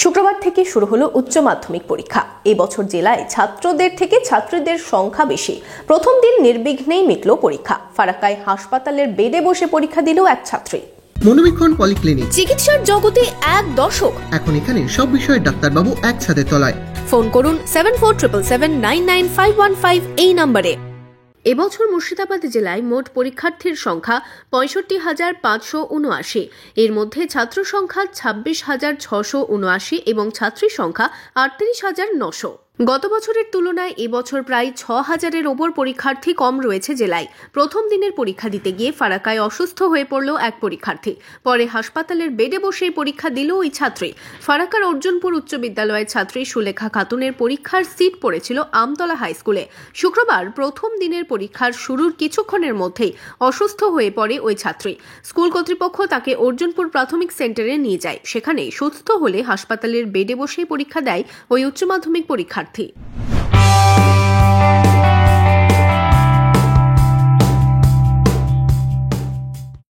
শুক্রবার থেকে শুরু হলো উচ্চ মাধ্যমিক পরীক্ষা। এবছর জেলায় ছাত্রদের থেকে ছাত্রীদের সংখ্যা বেশি। প্রথম দিন নির্বিঘ্নেই মিটল পরীক্ষা। ফারাক্কায় হাসপাতালের বেডে বসে পরীক্ষা দিল এক ছাত্রী। মনোবীক্ষণ পলিক্লিনিক, চিকিৎসার জগতে এক দশক। এখন এখানে সব বিষয়ে ডাক্তারবাবু এক ছাদের তলায়। ফোন করুন 7477799515 এই নম্বরে। এবছর মুর্শিদাবাদ জেলায় মোট পরীক্ষার্থীর সংখ্যা 65,579। এর মধ্যে ছাত্র সংখ্যা 26,679 এবং ছাত্রী সংখ্যা 38,900। গত বছরের তুলনায় এবছর প্রায় 6,000-এর ওপর পরীক্ষার্থী কম রয়েছে জেলায়। প্রথম দিনের পরীক্ষা দিতে গিয়ে ফারাক্কায় অসুস্থ হয়ে পড়ল এক পরীক্ষার্থী। পরে হাসপাতালের বেডে বসেই পরীক্ষা দিল ওই ছাত্রী। ফারাক্কার অর্জুনপুর উচ্চ বিদ্যালয়ের ছাত্রী সুলেখা খাতুনের পরীক্ষার সিট পড়েছিল আমতলা হাই স্কুলে। শুক্রবার প্রথম দিনের পরীক্ষার শুরুর কিছুক্ষণের মধ্যেই অসুস্থ হয়ে পড়ে ওই ছাত্রী। স্কুল কর্তৃপক্ষ তাকে অর্জুনপুর প্রাথমিক সেন্টারে নিয়ে যায়। সেখানে সুস্থ হলে হাসপাতালের বেডে বসেই পরীক্ষা দেয় ওই উচ্চ মাধ্যমিক পরীক্ষার্থী।